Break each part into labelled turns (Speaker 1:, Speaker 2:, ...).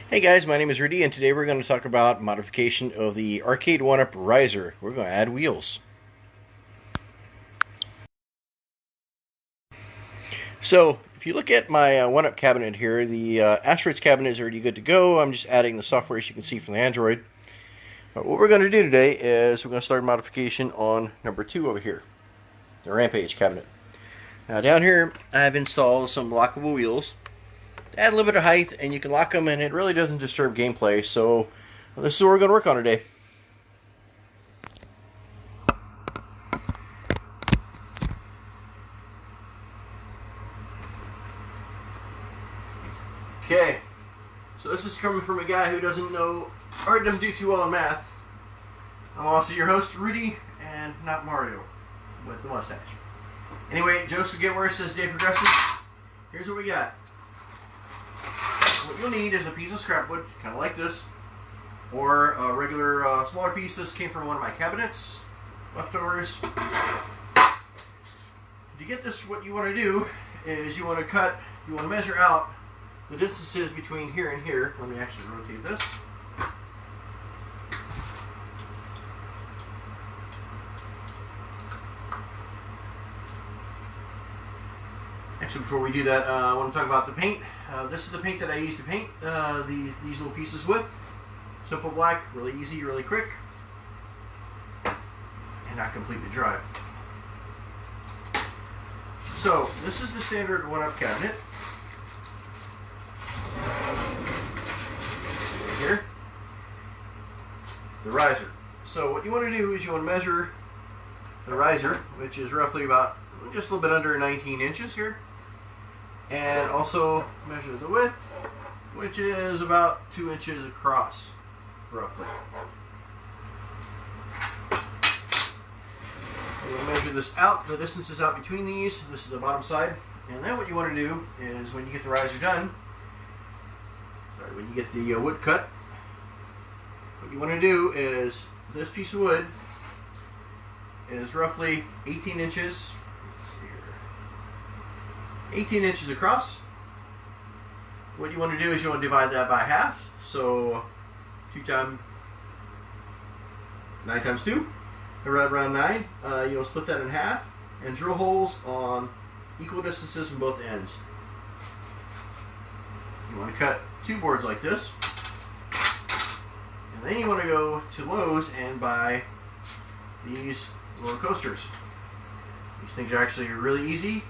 Speaker 1: Hey guys, my name is Rudy, and today we're going to talk about modification of the Arcade 1-Up Riser. We're going to add wheels. So, if you look at my 1-Up cabinet here, the Asteroids cabinet is already good to go. I'm just adding the software, as you can see from the Android. But what we're going to do today is we're going to start modification on number 2 over here, the Rampage cabinet. Now down here, I've installed some lockable wheels. Add a little bit of height and you can lock them, and it really doesn't disturb gameplay. So this is what we're going to work on today. Okay, so this is coming from a guy who doesn't know or doesn't do too well in math. I'm also your host, Rudy, and not Mario with the mustache. Anyway, jokes will get worse as day progresses. Here's what we got. What you'll need is a piece of scrap wood, kind of like this, or a regular smaller piece. This came from one of my cabinets, leftovers. To get this, what you want to do is you want to measure out the distances between here and here. Let me actually rotate this. Actually, before we do that, I want to talk about the paint. This is the paint that I use to paint these little pieces with. Simple black, really easy, really quick, and not completely dry. So, this is the standard 1-Up cabinet. Right here. The riser. So what you want to do is you want to measure the riser, which is roughly about just a little bit under 19 inches here. And also measure the width, which is about 2 inches across, roughly. We'll measure this out, the distances out between these. This is the bottom side. And then what you want to do is when you get the riser done, when you get the wood cut, what you want to do is this piece of wood is roughly 18 inches. 18 inches across. What you want to do is you want to divide that by half. So 9 times 2, around 9. You'll split that in half and drill holes on equal distances from both ends. You want to cut 2 boards like this. And then you want to go to Lowe's and buy these little coasters. These things are actually really easy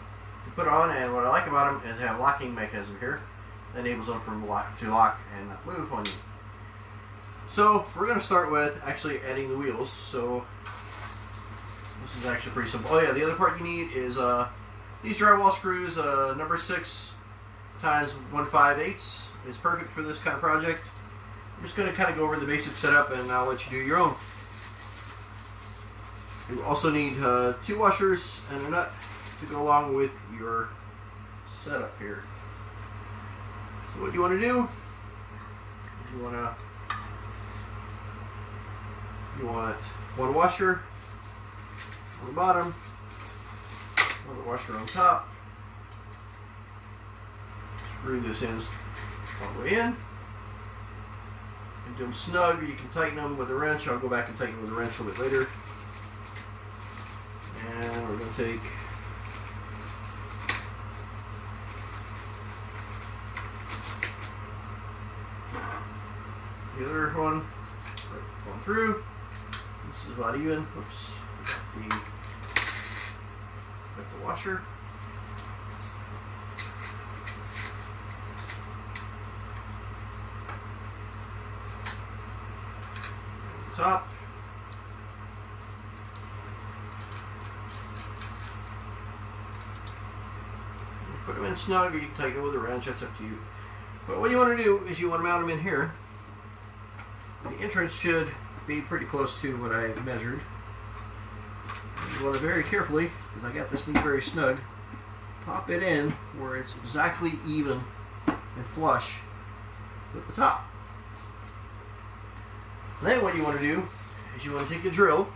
Speaker 1: to put on, and what I like about them is they have a locking mechanism here that enables them to lock and not move on you. So we're going to start with actually adding the wheels. So this is actually pretty simple. Oh yeah, the other part you need is these drywall screws. Number 6 times 1/5 is perfect for this kind of project. I'm just going to kind of go over the basic setup, and I'll let you do your own. You also need 2 washers and a nut to go along with your setup here. So what you want to do is you want 1 washer on the bottom, 1 washer on top. Screw this in all the way in. You can do them snug, or you can tighten them with a wrench. I'll go back and tighten them with a wrench a little bit later. And we're going to take the other one, going through. This is about even. Oops. Got the washer. Top. Put them in snug, or you can tighten them with a wrench. That's up to you. But what you want to do is you want to mount them in here. The entrance should be pretty close to what I measured. You want to very carefully, because I got this thing very snug, pop it in where it's exactly even and flush with the top. Then what you want to do is you want to take a drill.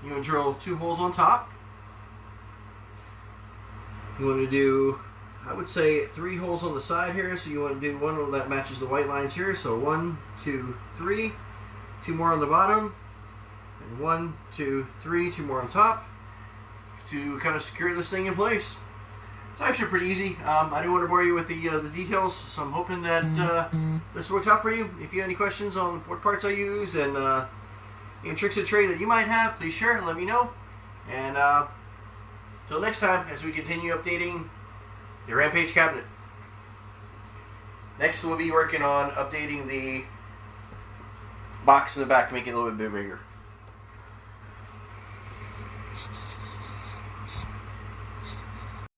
Speaker 1: You want to drill 2 holes on top. You want to do I would say 3 holes on the side here, so you want to do one that matches the white lines here. So 1, 2, 3, 2 more on the bottom, and 1, 2, 3, 2 more on top to kind of secure this thing in place. It's actually pretty easy. I didn't want to bore you with the details, so I'm hoping that this works out for you. If you have any questions on what parts I used and any tricks of the trade that you might have, please share and let me know. And till next time, as we continue updating the Rampage cabinet. Next, we'll be working on updating the box in the back to make it a little bit bigger.